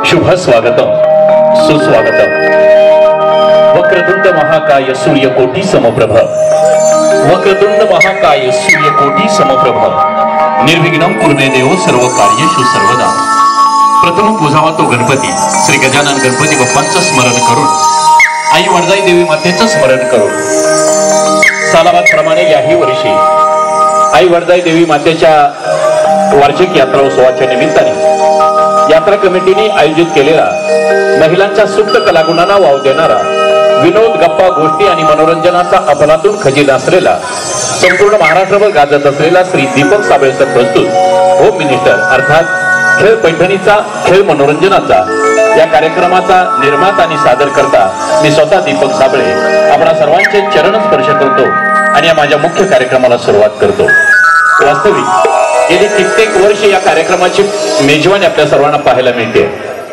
शुभ स्वागतम सुस्वागतम। वक्रतुंड महाकाय सूर्यकोटी समप्रभ, वक्रतुंड महाकाय सूर्यकोटी समप्रभ, निर्विघ्नं कुर्मे देव सर्व कार्येषु सर्वदा। प्रथम पूजावा तो गणपती श्री गजानन गणपती बाप्पांचं स्मरण करून, आई वडजाई देवी मातेचं स्मरण करून, सालाबादप्रमाणे याही वर्षी आई वडजाई देवी मातेच्या वार्षिक यात्रा उत्सवाच्या निमित्ताने यात्रा कमिटीने आयोजित केलेला महिलांच्या सुप्त कलागुणांना वाव देणारा विनोद, गप्पा, गोष्टी आणि मनोरंजनाचा अफलातून खजिना असलेला, संपूर्ण महाराष्ट्रभर गाजत असलेला श्री दीपक साबळे सर प्रस्तुत होम मिनिस्टर अर्थात खेळ पैठणीचा, खेळ मनोरंजनाचा या कार्यक्रमाचा निर्माता आणि सादर करता मी स्वतः दीपक साबळे आपणा सर्वांचे चरण स्पर्श करतो आणि या माझ्या मुख्य कार्यक्रमाला सुरुवात करतो। वास्तविक गेली कित्येक वर्ष या कार्यक्रमाची मेजवानी आपल्या सर्वांना पाहायला मिळते।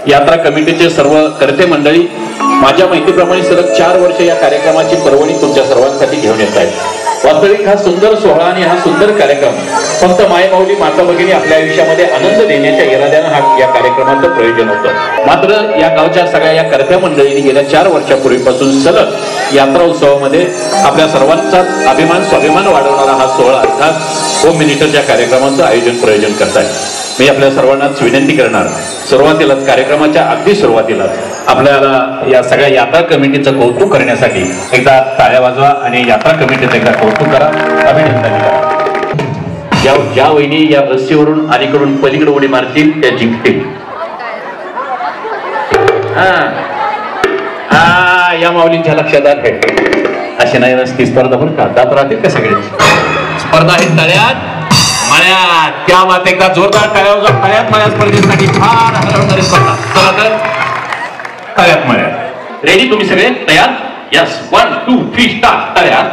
यात्रा कमिटीचे सर्व कर्ते मंडळी माझ्या माहितीप्रमाणे सलग 4 वर्ष या कार्यक्रमाची पर्वणी तुमच्या सर्वांसाठी घेऊन येत आहेत। वास्तविक हा सुंदर सोहळा आणि हा सुंदर कार्यक्रम फक्त मायमाऊली माता भगिनी आपल्या आयुष्यामध्ये आनंद देण्याच्या इराद्यानं हा या कार्यक्रमाचं प्रयोजन होतं। मात्र या गावच्या सगळ्या या कर्त्या मंडळींनी गेल्या 4 वर्षापूर्वीपासून सलग यात्रा उत्सवामध्ये आपल्या सर्वांचा अभिमान स्वाभिमान वाढवणारा हा सोहळा अर्थात होम मिनिस्टरच्या कार्यक्रमाचं आयोजन प्रयोजन करतायत। मी आपल्या सर्वांनाच विनंती करणार, सुरुवातीलाच कार्यक्रमाच्या अगदी सुरुवातीलाच आपल्याला या सगळ्या यात्रा कमिटीचं कौतुक करण्यासाठी एकदा टाळ्या वाजवा आणि यात्रा कमिटीचं एकदा कौतुक करा, अभिनंदन करा। ज्या वहिनी या रस्सीवरून अलीकडून पलीकडे उडी मारतील त्या जिंकतील। या माऊलींच्या लक्षात आहे अशी नाही नसती स्पर्धा बरं का, दात राहतील का सगळे? स्पर्धा आहे तळ्यात मळ्यात, त्या मात एकदा जोरदार तळ्यात मळ्यात स्पर्धेसाठी फार हरवणारी स्पर्धा। चला तर तळ्यात मळ्यात रेडी तुम्ही सगळे तयार? Yes 1 2 3 start. तळ्यात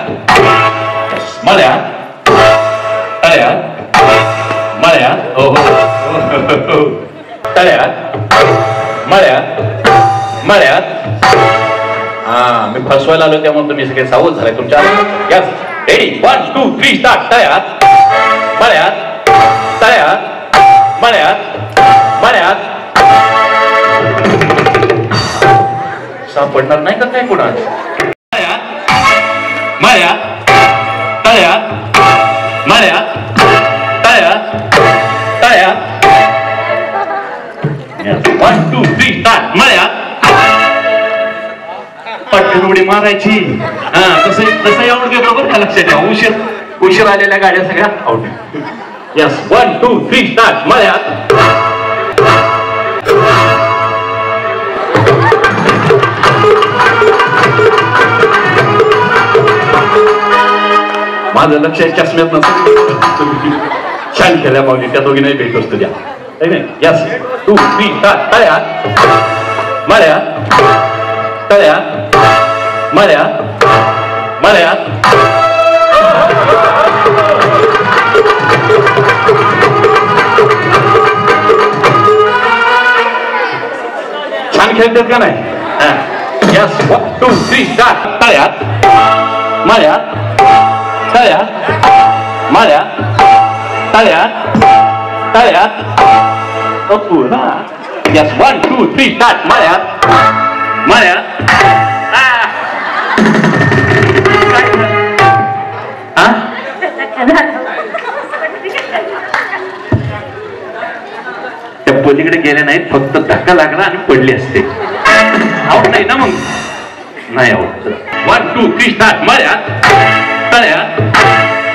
मळ्यात, तळ्यात मळ्यात, हो हो तळ्यात मळ्यात मळ्यात। मी फसवायला आलो त्यामुळे तुम्ही सगळे सावध झालाय तुमच्या। Yes ready 1 2 3 start. तळ्यात मळ्यात, तळ्यात मळ्यात मळ्यात। सापडणार नाही का काय कोणा? तळ्यात मळ्यात, तळ्यात मळ्यात, तळ्यात तळ्यात। 1 2 3 स्टार्ट। मळ्यात पटकन उडी मारायची। तसं एवढं घेतो बरं का, लक्षात ठेवा। उशीर आलेल्या गाड्या सगळ्या आउट। Yes 1 2 3 start. मळ्यात माझं लक्ष चष्म्यात नसतं। छान केल्या माऊली, त्या दोघी नाही भेट असतो द्या। Yes 2 3 start. तळ्यात मळ्यात, तळ्यात मळ्यात मळ्यात। छान खेळतात का नाही? Yes 1 2 3 start. तळ्यात मळ्यात, तळ्यात मळ्यात, तळ्यात तळ्यात। Yes 1 2 3 start. मळ्यात मळ्यात। त्या पलीकडे गेल्या नाहीत, फक्त धक्का लागला आणि पडले असते। आउट नाही ना? मग नाही आउट। 1 2 3 स्टार्ट। मळ्यात तळ्यात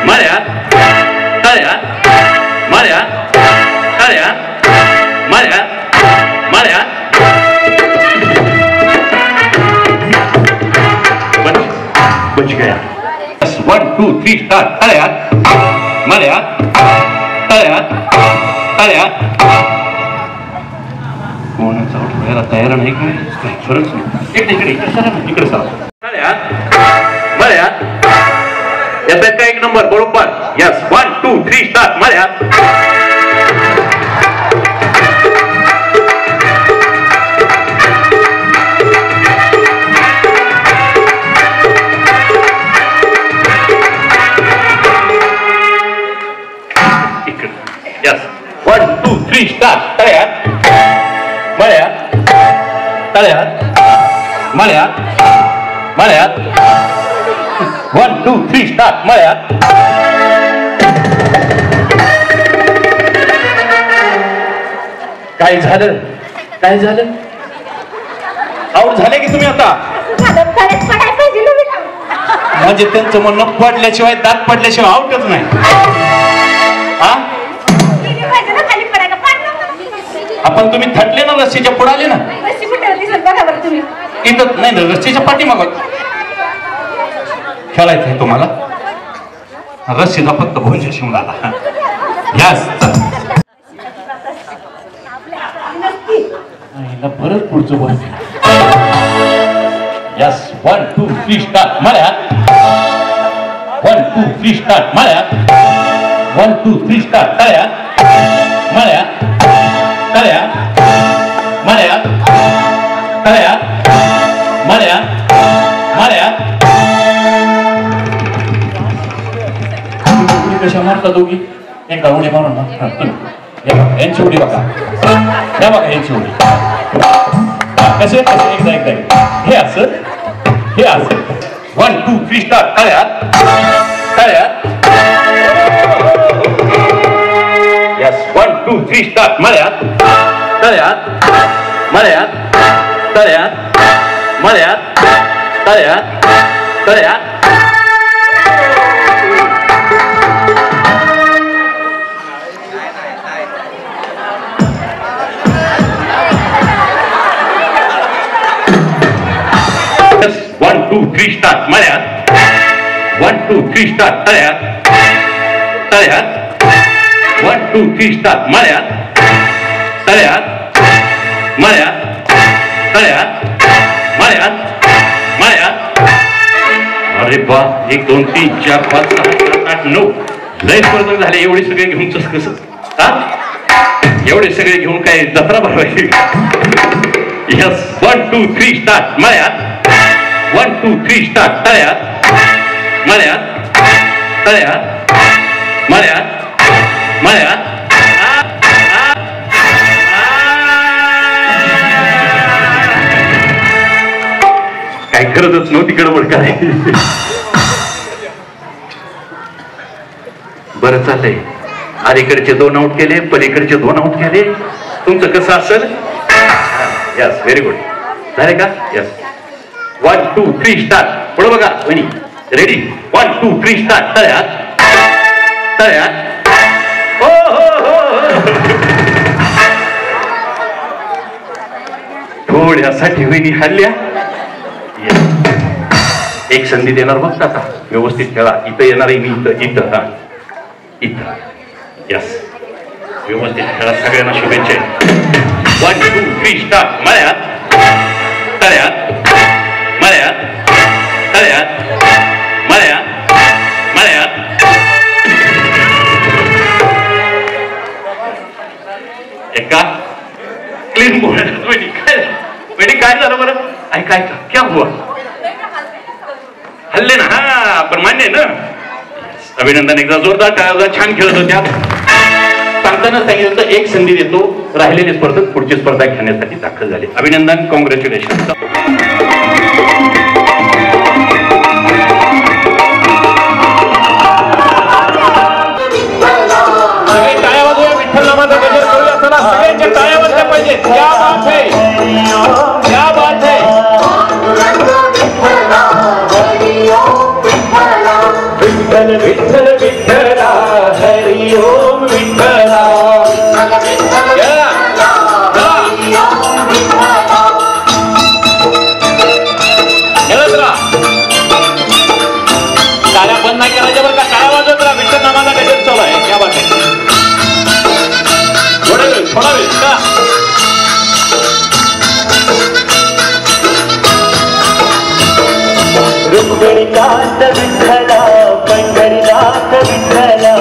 मळ्यात, तळ्यात मळ्यात, तळ्यात मळ्यात मळ्यात। बच गया। 1 2 3 स्टार्ट। तळ्यात मळ्यात, तळ्यात तळ्यात। कोणाचा आउट व्हायला तयार नाही काय? फरक नाही। इकडे सर। तळ्यात मळ्यात, याचा का 1 नंबर बरोबर। Yes 1 2 3 start. मळ्यात Yes. 1 2 3 start. तळ्यात मळ्यात तळ्यात मळ्यात मळ्यात 1 2 3 स्टार्ट मळ्यात काय झालं काय झालं आऊट झाले की तुम्ही आता म्हणजे त्यांचं म्हणणं पडल्याशिवाय दात पडल्याशिवाय आऊटच नाही हा आपण तुम्ही थटले ना रस्सीच्या पुढे आले ना इथं नाही ना रस्सीच्या पाठीमागं खेळायचं आहे तुम्हाला रस्सीचा फक्त भोंज शिवून आला यास परत पुढचं बोल यस 1 2 3 स्टार्ट मळ्यात 1 2 3 स्टार्ट मळ्यात 1 2 3 स्टार्ट तळ्यात मळ्यात तळ्यात मळ्यात तळ्यात मळ्यात मळ्यात कशा मारता दोघी एका उडी मारून ना यांची उडी बघा या बघा यांची उडी कसे कसे एकदा एकदा हे असं 1 2 3 स्टार्ट तळ्यात तळ्यात यस 1 2 3 स्टार्ट मळ्यात तळ्यात मळ्यात तळ्यात मळ्यात तळ्यात तळ्यात One, 2, 3 start मळ्यात 1 2 3 start तळ्यात तळ्यात 1 2 3 start मळ्यात तळ्यात मळ्यात तळ्यात मळ्यात मळ्यात अरे बा 1 2 3 4 5 6 7 8 9 लय स्पर्धक झाले एवढे सगळे घेऊन कसं हा एवढे सगळे घेऊन काय जत्रा भरवायची यस 1 2 3 start मळ्यात 1 2 3 स्टार्ट तळ्यात मळ्यात तळ्यात मळ्यात मळ्यात काय करतच नव्हती गडबड करायची बरं चाललंय अलीकडचे 2 आउट केले पलीकडचे 2 आउट केले तुमचं कसं असेल यस व्हेरी गुड झाले का यस 1 2 3 स्टार्ट पुढे बघा वहिनी रेडी 1 2 3 स्टार्ट तळ्यात तळ्यात हो हो हो थोड्यासाठी वहिनी हल्ल्या एक संधी देणार बघता का व्यवस्थित खेळा इथं येणार आहे मी इथं इथं हा इथं यस व्यवस्थित खेळा सगळ्यांना शुभेच्छा 1 2 3 स्टार्ट मळ्यात तळ्यात मळ्यात तळ्यात मळ्यात मळ्यात एका क्लीन बोल काय झालं बरं ऐका क्या हुआ हल्ले ना हा पण मान्य आहे ना अभिनंदन एकदा जोरदार टाळ्या छान खेळत होत्या सांगताना सांगितलं एक संधी देतो राहिलेले स्पर्धक पुढची स्पर्धा घेण्यासाठी दाखल झाले अभिनंदन कॉंग्रॅच्युलेशन सगळ्यांच्या टाळ्या वाजल्या पाहिजेत क्या बात है क्या बात है विठ्ठल विठ्ठल विठ्ठला हरी ओम विठ्ठला टाळ्या बंद नाही करायच्या बरं का टाळ्या वाजवत राहा विठ्ठल नामाचा गजर चालू आहे क्या बात है थोडा वेळ का रुक्मिणीकांत विठ्ठला पंढरीनाथ विठ्ठला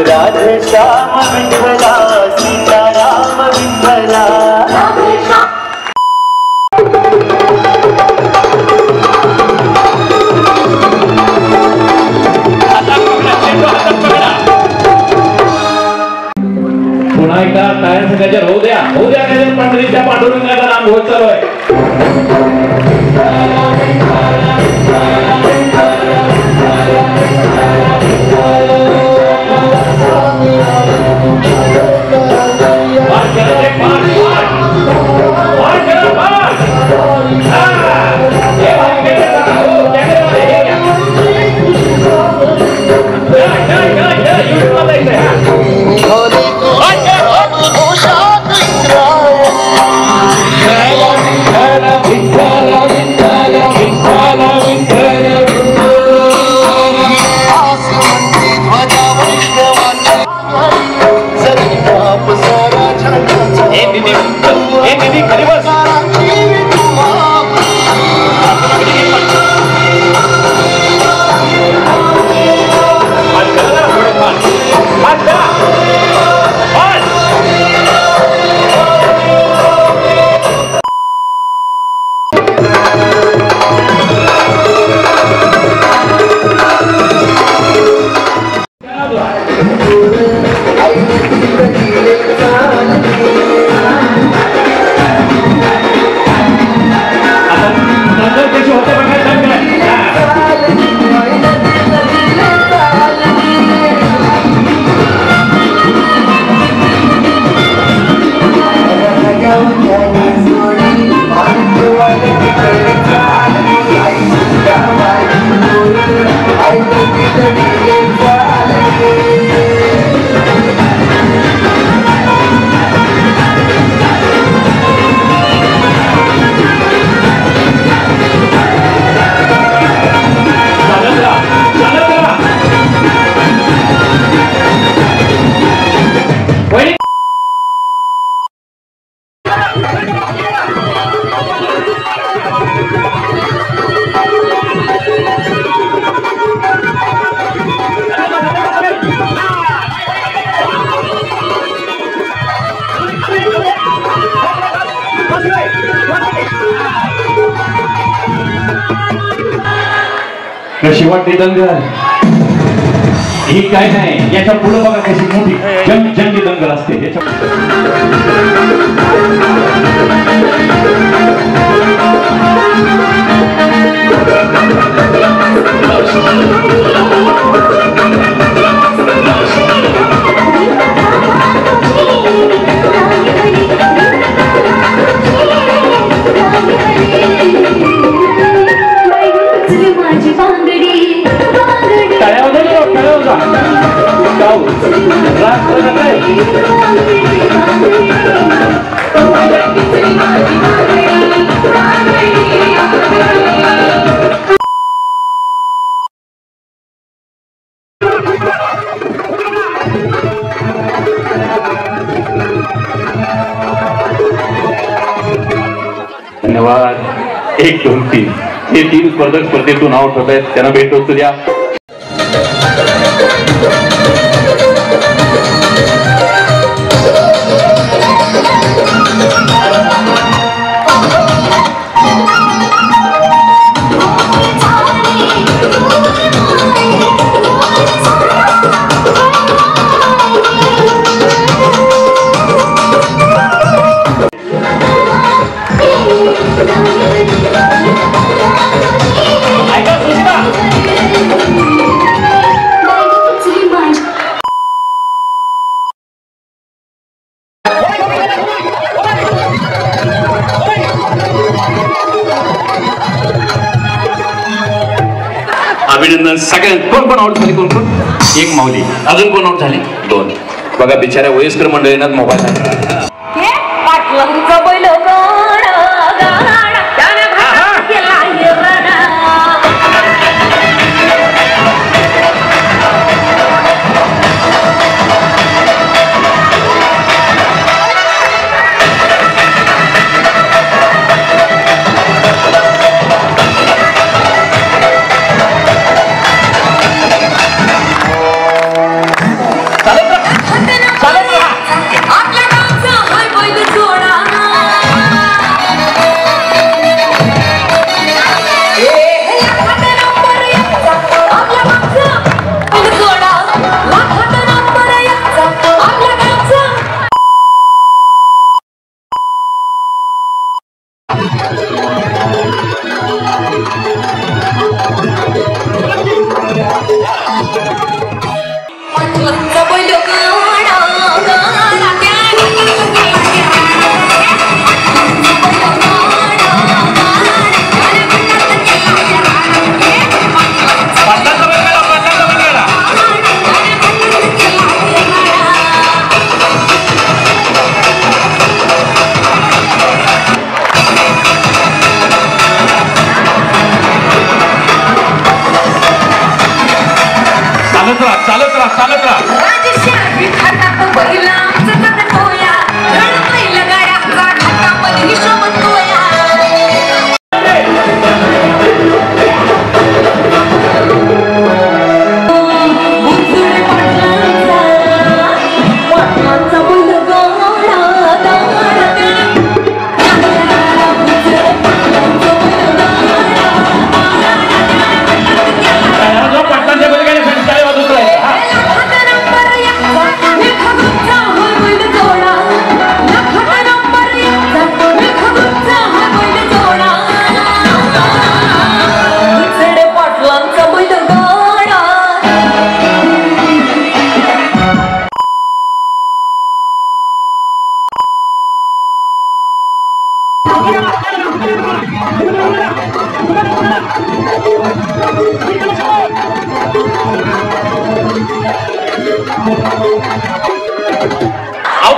राधे श्याम विठ्ठला सीताराम विठ्ठला पुन्हा एकदा टायर सगळ्याच्या होऊ द्या पंढरीच्या पांडुरंगाचा नाम होत चालू आहे. कशी वाटते दंगल ही काय नाही याच्या पुढे बघा कशी मोठी जंगी दंगल असते धन्यवाद. 1 2 3 हे 3 स्पर्धक स्पर्धेतून आउट होत आहेत. त्यांना भेट होतो द्या. अभिनंदन सगळ्यां. कोण आउट झाले? कोण? एक माऊली. अजून कोण आउट झाले? 2. बघा बिचाऱ्या वयस्कर मंडळींना मोबाईल आपल्या गावचं चालत राहा चालत राहा चालत राहा राजशाही खातात बैलांचं कटोया बैल गाड्या खातामध्ये हिशोबतोया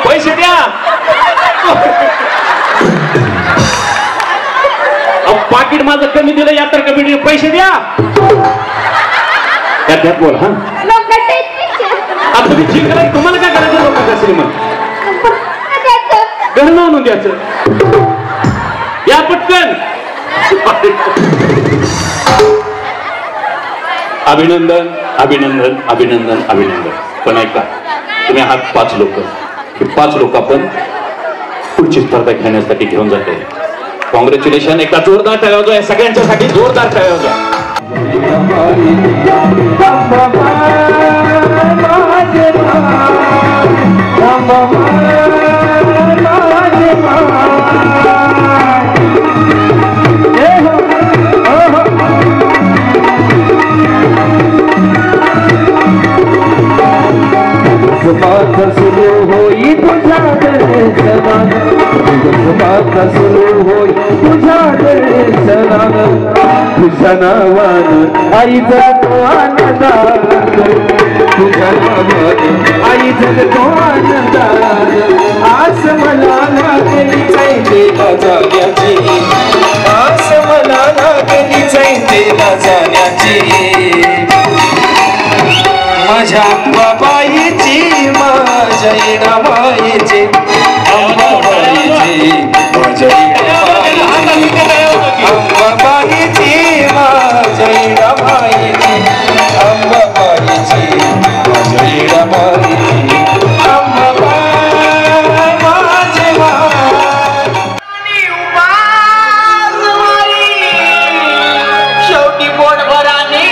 पैसे द्या पाकिट माझं कमी दिलं या तर कमी दिलं पैसे द्या त्यात बोल हा तुम्ही जिंकलाय तुम्हाला काय करायचं लोकांच्या श्रीमंत घरनं आणून द्यायचं या पटकन अभिनंदन अभिनंदन अभिनंदन अभिनंदन पण ऐका तुम्ही आहात 5 लोक हे 5 लोक आपण पुढची स्पर्धा घेण्यासाठी घेऊन जाते कॉंग्रॅच्युलेशन एका जोरदार टाळ्या वाजवा सगळ्यांच्यासाठी जोरदार टाळ्या वाजवा सुरू होई तुझ्या दर्शनान सुरू होई तुझ्या दर्शनान तुझ्या नावान आई जगतो आनंदान तुझ्या नावान आई जगतो आनंदान आस मला लागली चैतेला जाण्याची आस मला लागली चैतेला जाण्याची माझ्या बाबाईची माझ्या इडाबाईची अंबाबाईची माझ्या अंबाबाईची माझ्या इडाबाईची अंबाबाईची माझ्या इडाबाईची अंबाबाई माझे शेवटी पोट भराने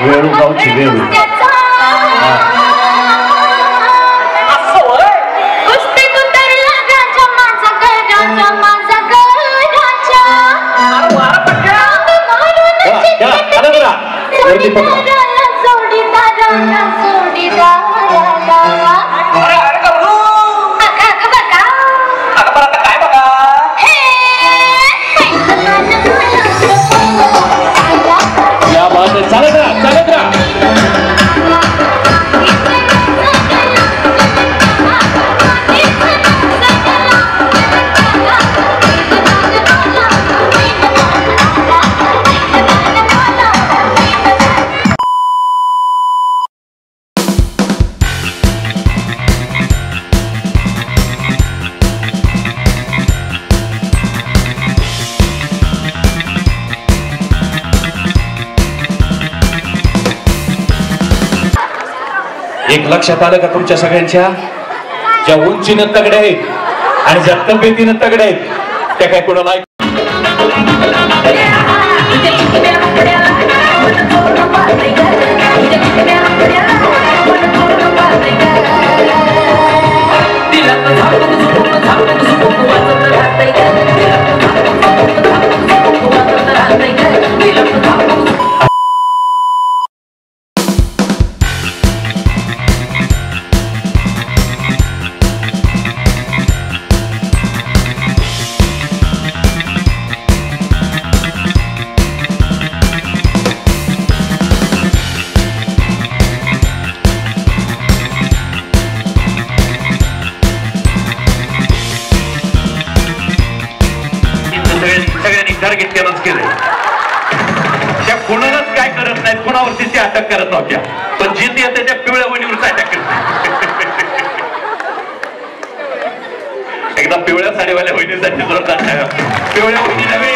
वेळूगावची वेळू चालत राहा चालत राहा एक लक्षात आलं का तुमच्या सगळ्यांच्या ज्या उंचीनं तगडे आहेत आणि ज्या तब्येतीनं तगडे आहेत त्या काय कोणाला पाहते ग तुझ्या कितव्या आपल्याला मन थोडं पाहते ग दिला तर झापक झुपक वाजत राहते ग दिला तर झापक झुपक वाजत राहते ग दिला तर झापक सगळ्यांनी टार्गेट केलंच केलंय त्या कोणालाच काय करत नाहीत कोणावरती ते अटक करत नव्हत्या पण जिथे येते त्या पिवळ्या वणीवरच अटक करते एकदा पिवळ्या साडीवाल्या वहिनीसाठी जोरदार पिवळ्या वहिनी नव्हे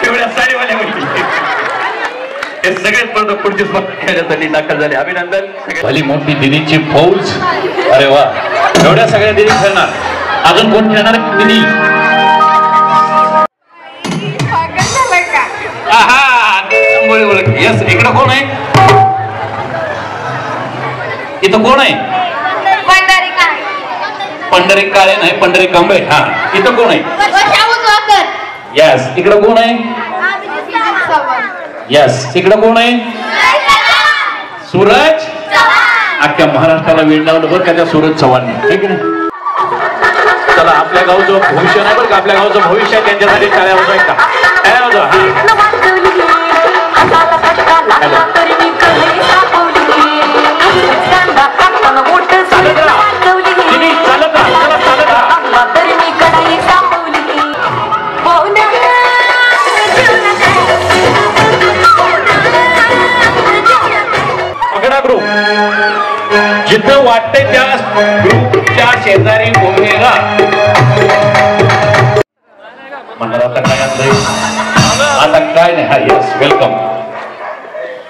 पिवळ्या साडीवाल्या वहिनी हे सगळेच स्पर्धक पुढची स्पर्धा खेळण्यासाठी दाखल झाले अभिनंदन भली मोठी दिदीची फौज अरे वा एवढ्या सगळ्या दिदी खेळणार अजून कोण खेळणार आहे दिदी यस इकडं कोण आहे इथं कोण आहे पंढरी काळे नाही पंढरी कांबळे हा इथं कोण आहे यस इकडं कोण आहे यस इकडं कोण आहे सूरज अख्ख्या महाराष्ट्राला वेळ लावलं बरं का त्या सूरज चव्हाणने ठीक आहे चला आपल्या गावचं भविष्य नाही बरं का आपल्या गावचं भविष्य आहे त्यांच्यासाठी टाळ्या वाजवाय का टाळ्या वाजवा ग्रुप जिथं वाटतंय त्या ग्रुपच्या शेजारी उभेगा म्हणणार आता काय आता काय नाही हा यस वेलकम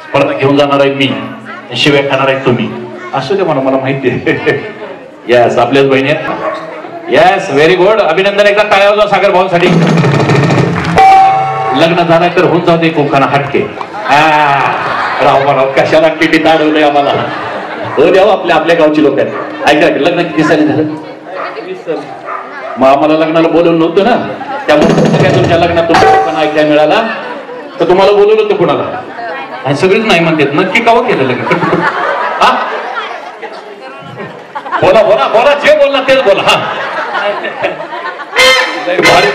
स्पर्धा घेऊन जाणार आहे मी शिवाय खाणार आहे तुम्ही असू दे मला माहिती आहे यस आपल्याच बहिणी आहेत यस व्हेरी गुड अभिनंदन एकदा टाळ्या वाजवा सागर भाऊसाठी लग्न झालं तर होऊन जाऊ दे कोकणा हटके राव कशाला किती ताडवलंय आम्हाला हो द्यावं आपल्या गावची लोक आहेत ऐका लग्न किती साली झालं मग आम्हाला लग्नाला बोलवलं नव्हतं ना त्यामुळे तुमच्या लग्नात लोकांना ऐकायला मिळाला तर तुम्हाला बोलवलं होतं कुणाला आणि सगळीच नाही म्हणतात नक्की कावं केलं लग्न हा बोला बोला बोला जे बोलला तेच बोला हा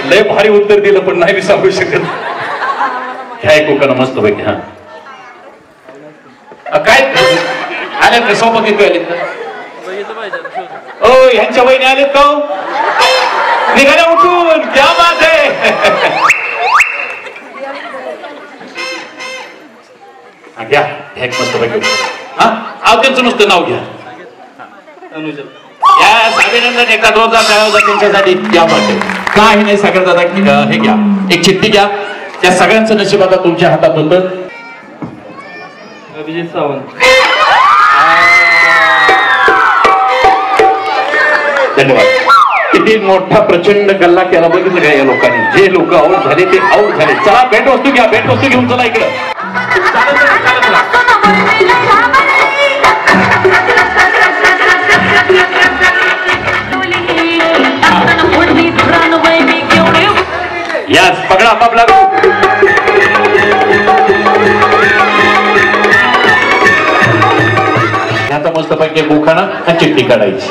लय भारी उत्तर दिलं पण नाही सांगू शकत काय कोकण मस्त पैकी हा काय आले का सोबत आलेत ओ ह्यांच्या बहिणी आलेत का निघाल्या उठून क्या बात आहे घ्या एक मस्त पैकी हा आव त्यांचं नुसतं नाव घ्या अभिनंदन एका रोजा करावं त्यांच्यासाठी या बात काही नाही सागर दादा हे घ्या एक चिठ्ठी घ्या त्या सगळ्यांचं नशीब आता तुमच्या हातात होतं अभिजित सावंत धन्यवाद किती मोठा प्रचंड गल्ला केला बघितलं का या लोकांनी जे लोक आऊट झाले ते आऊट झाले चला भेट वस्तू घ्या भेट वस्तू घेऊन चला इकडं याच पकडा आपापला आता मस्त पैकी उखाणा चिठ्ठी काढायची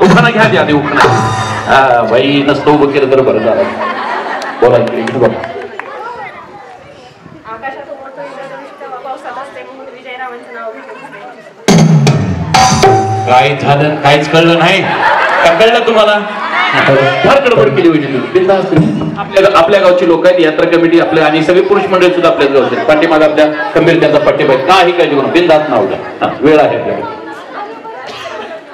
उखाणा घ्या द्या आधी उखाणा हा बाई नसतो उभं केलं तर बरं झालं बोला इकडे बघा काय झालं काहीच कळलं नाही का कळलं तुम्हाला फार गडबड केली होती आपल्या गावची लोक आहेत यात्रा कमिटी आपल्या आणि सगळे पुरुष मंडळी सुद्धा आपल्याच गावचे पाठीमाग आपल्या खंबीर त्यांचा पाठिंबा काही काळजी करून बिनधास्त नाव द्या वेळ आहे आपल्याकडे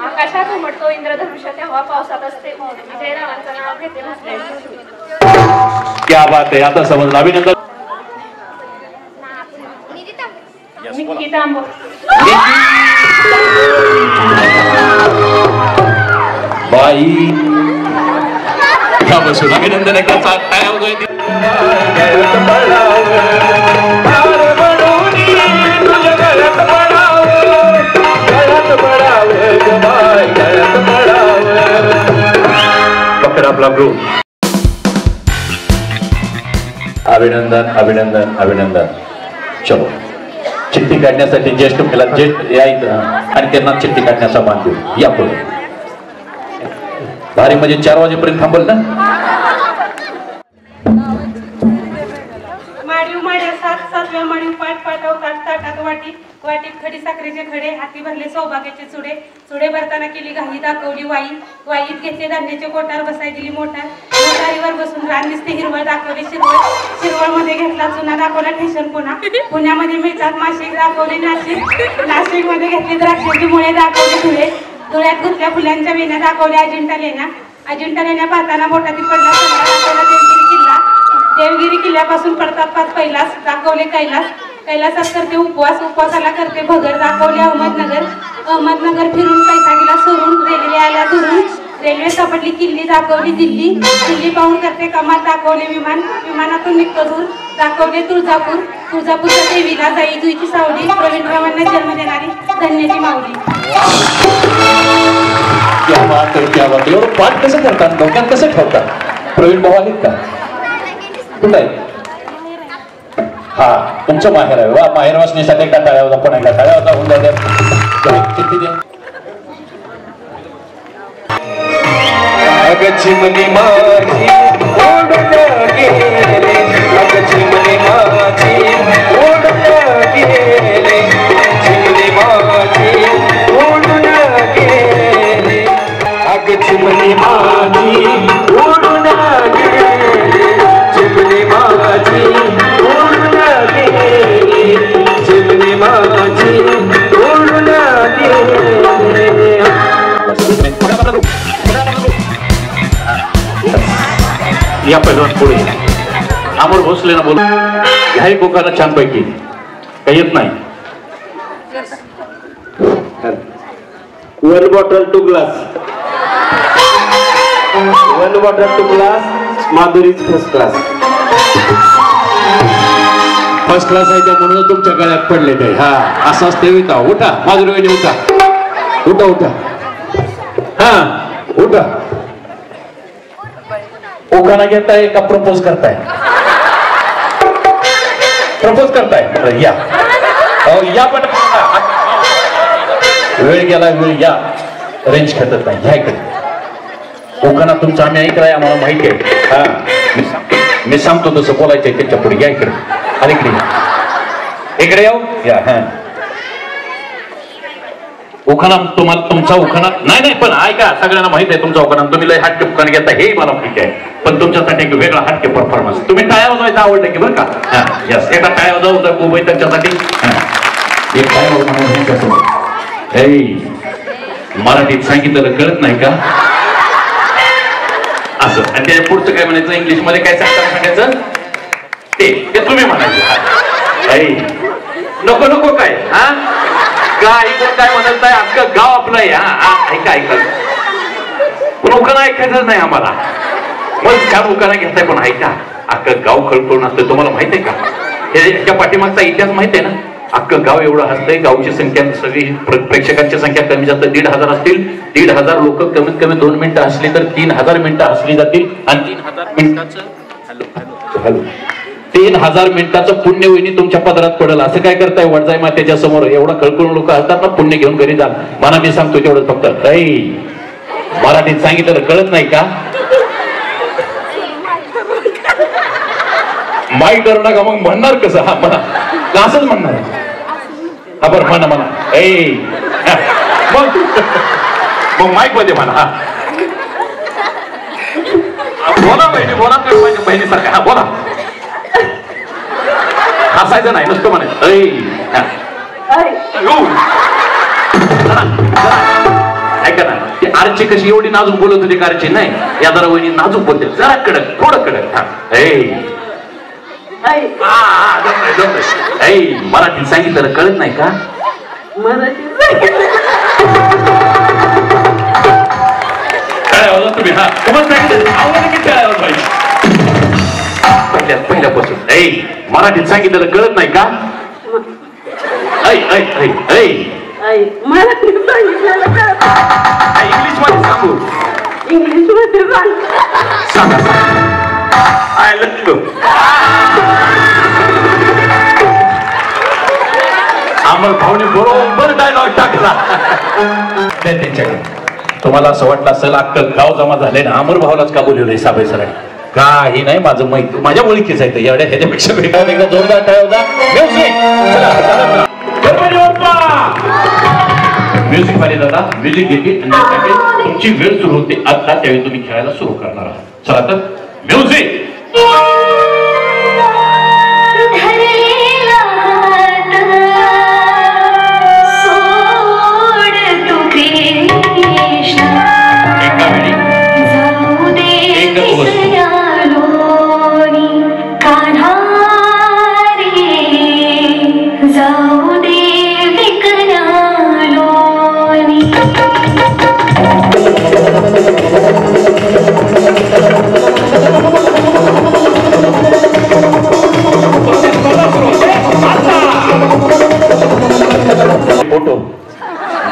आकाशात उमटतो इंद्रधनुष्य तेव्हा पावसात असते विजयरावांचं नाव घेते क्या बात आहे आता समजलं अभिनंदन निकिता आंबो बाई बसून अभिनंदन एका टाळ्या वाजवायची गळ्यात पडावं ग बाई गळ्यात पडावं. फक्त आपला ग्रुप. अभिनंदन अभिनंदन अभिनंदन. चलो चिठ्ठी काढण्यासाठी ज्येष्ठ महिला ज्येष्ठ यायचं आणि त्यांना चिठ्ठी काढण्याचा मान देऊ. या पुढे भारी म्हणजे 4 वाजेपर्यंत थांबल ना. माडीव माड्या सातव्या माडीव पाठ पाठवतात ताटात वाटी वाटीत खडी साखरेचे खडे हाती भरले सौभाग्याचे चुडे चुडे भरताना केली घाई दाखवली वाईत घेतले धान्याचे कोटार बसाय दिली मोटार मोटारीवर बसून रान दिसते हिरवळ दाखवली शिरवळ मध्ये घेतला चुना दाखवला ठेशन पुण्यामध्ये मिळतात मासिक दाखवले नाशिक मध्ये घेतली द्राक्षाची मुळे दाखवली धुळ्यात गुंतल्या फुलांच्या वेण्या दाखवल्या अजिंठा लेण्या पाहताना बोटातील पडला दाखवला देवगिरी किल्ला देवगिरी किल्ल्यापासून पडतात 5 कैलास दाखवले कैलासात करते उपवासाला करते भगर दाखवले अहमदनगर फिरून पैसा गेला सोडून रेल्वे आल्या दुरून रेल्वे सापडली किल्ली दाखवली दिल्ली पाहून करते कमाल दाखवले विमानातून निघतो दूर दाखवले तुळजापूरच्या देवीला जाई जुईची सावली प्रवीणरावांना जन्म देणारी धन्याची माऊली. क्या बात एवढं पाठ कसं करतात डोक्यात कसं ठेवतात. प्रवीण भाऊ आहेत का कुठं आहे. हा तुमचं माहेर आहे वा. माहेर वाचण्यासाठी एकदा टाळ्या होता पण एकदा टाळ्या होता होऊन द्या चिठ्ठी द्या. अग चिमणी माझी ओढल्या गेले अग चिमणी माझी ओढल्या गेले चिमणी माझी ओढल्या गेले अग चिमणी माझी ओढल्या गेले चिमणी माझी ओढल्या गेले चिमणी माझी ओढल्या गेले. या पहिलवान पुढे अमोल भोसले ना बोल. ह्याही कोकाला छानपैकी काही येत नाही. 1 bottle to glass 1 bottle to glass माधुरीच फर्स्ट क्लास आहे त्या म्हणून तुमच्या गळ्यात पडले ते. हा असं असते. उठा माधुरी वहिनी उठा हा उठा. ओखाना घेताय का प्रपोज करताय. प्रपोज करताय या या पण वेळ गेला वेळ या रेंज खेळत नाही. ह्या इकडे ओखाना तुमचा आम्ही ऐकलाय आम्हाला माहिती आहे. हा मी सांगतो तसं बोलायचंय त्याच्या पुढे या इकडे. आणि इकडे येऊ या. हा उखाणा तुम्हाला तुमचा उखाणा नाही पण ऐका सगळ्यांना माहित आहे तुमचा उखाणा. तुम्ही लय हटके उखाणा घेता हे मला माहिती आहे पण तुमच्यासाठी एक वेगळा हटके परफॉर्मन्स. तुम्ही टाळ्या वाजवायचं आवडतं की बरं का. यस एका टाळ्या वाजवता मुंबई त्यांच्यासाठी एक टाळ्या वाजवून मराठीत सांगितलं कळत नाही का असं. आणि त्या पुढचं काय म्हणायचं इंग्लिश मध्ये काय सांगायचं ते तुम्ही म्हणायचं. नको काय हा काय म्हणत नाही अख्खं गाव आपलं आहे. ऐका पण उखाणा ऐकायचं नाही आम्हाला. मग छान उखाणा घेताय पण ऐका अख्खं गाव खळखळून असतं. तुम्हाला माहित आहे का ह्याच्या पाठीमागचा इतिहास माहित आहे ना. अख्खं गाव एवढं हसतंय. गावची संख्या सगळी प्रेक्षकांची संख्या कमी जास्त 1,500 असतील. 1,500 लोक कमीत कमी 2 मिनिटं हसली तर 3,000 मिनिटं हसली जातील. आणि 3,000 मिनिटाचं 3,000 मिनिटाचं पुण्य वहिनी तुमच्या पदरात पडेल. असं काय करताय वडजाई मातेच्या समोर. एवढा खळखळून लोक असतात ना पुण्य घेऊन घरी जा. मला मी सांगतो तेवढं फक्त मराठीत सांगितलं कळत नाही का. माईक करू नका मग म्हणणार कसं. हा म्हणा असंच म्हणणार. हा बरं म्हणा मग माईक मध्ये म्हणा. हा बोला बोला तुम्ही बहिणीसारखा. हा बोला हसायचं नाही नुसतं म्हणायचं. ऐका ना ती आरची कशी एवढी नाजूक बोलत होती कारची नाही. या जरा वहिनी नाजूक बोलते जरा कडक थोडं कडक. मराठीत सांगितलं कळत नाही का. तुम्ही हा पहिल्यापासून मराठीत सांगितलं कळत नाही का. आई मला सांगितलेलं इंग्लिश मध्ये सांगू इंग्लिश मध्ये सांग सांगा आय लव्ह यू अमर भाऊने बरोबर डायलॉग टाकला त्यांच्याकडे तुम्हाला असं वाटलं असेल अख्खं गाव जमा झाले ना अमर भाऊलाच का बोलवलंय साबळे सर काही नाही माझं माहिती माझ्या ओळखीच आहे एवढ्या ह्याच्यापेक्षा भेटा एकदा जोरदार टाळ्या होता म्युझिक वाले दादा म्युझिक घेतील आणि तुमची वेळ सुरू होते आता त्यावेळी तुम्ही खेळायला सुरू करणार आहात चला तर म्युझिक फोटो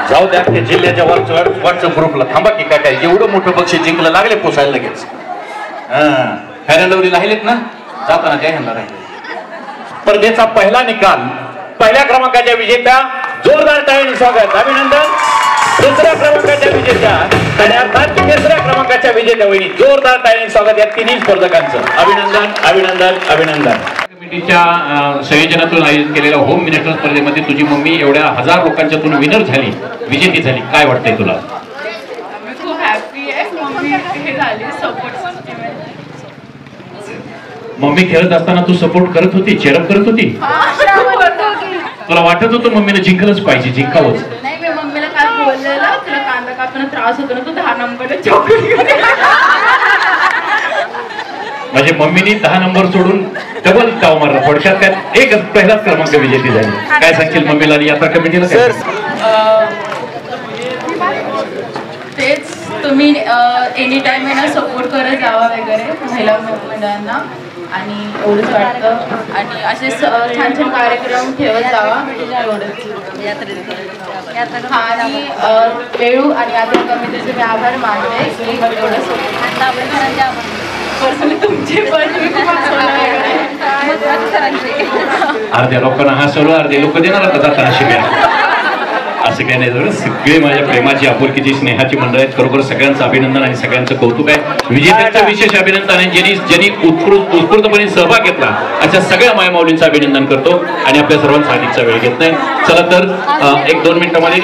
जाऊ द्या ते जिल्ह्याच्या व्हॉट्सअप ग्रुपला थांबा की काय एवढं मोठं बक्षीस जिंकलं लागले पोसायला लगेच फॅरलवली राहिलेत ना जाताना काय ह्यांना राहिले स्पर्धेचा पहिला निकाल पहिल्या क्रमांकाच्या विजेत्या जोरदार टाळ्यांनी स्वागत अभिनंदन दुसऱ्या क्रमांकाच्या विजेत्या आणि अर्थात तिसऱ्या क्रमांकाच्या विजेत्या वहिनी जोरदार टाळ्यांनी स्वागत या तिन्ही स्पर्धकांचं अभिनंदन अभिनंदन अभिनंदन कमिटीच्या संयोजनातून आयोजित केलेल्या होम मिनिस्टर स्पर्धेमध्ये तुझी मम्मी एवढ्या 1000 लोकांच्यातून विनर झाली विजेती झाली काय वाटतंय तुला खूप हॅपी आहे मम्मी हे झाली सपोर्ट मम्मी खेळत असताना तू सपोर्ट करत होती चेअरअप करत होती तुला वाटत होतं मम्मीने जिंकलंच पाहिजे जिंकावंच नाही मी मम्मीला काय बोललेलं तुला कांदा कापताना त्रास होतो ना तू 10 नंबरला चॉकलेट म्हणजे मम्मीनी 10 नंबर सोडून डबल काव मारला थोडक्यात काय एकच पहिलाच क्रमांक विजेती झाली काय सांगशील मम्मीला आणि यात्रा कमिटीला काय तेच तुम्ही एनी टाइम आहे ना सपोर्ट करत जावा वगैरे महिला मंडळांना आणि एवढंच वाटतं आणि असे छान छान कार्यक्रम ठेवत जावा एवढंच आणि वेळू आणि यात्रा कमिटीचे मी आभार मानते की एवढं पर्सनली तुमचे पण अर्ध्या लोकांना हसवलं अर्धे लोक देणार आता जाताना शिव्या असं काही नाही जर सगळे माझ्या प्रेमाची आपुलकीची स्नेहाची मंडळ आहेत खरोखर सगळ्यांचं अभिनंदन आणि सगळ्यांचं कौतुक आहे विजेत्यांचं विशेष अभिनंदन आहे ज्यांनी उत्स्फूर्तपणे सहभाग घेतला अशा सगळ्या मायमाऊलींचं अभिनंदन करतो आणि आपल्या सर्वांचा अधिकचा वेळ घेत नाही चला तर 1-2 मिनिटांमध्ये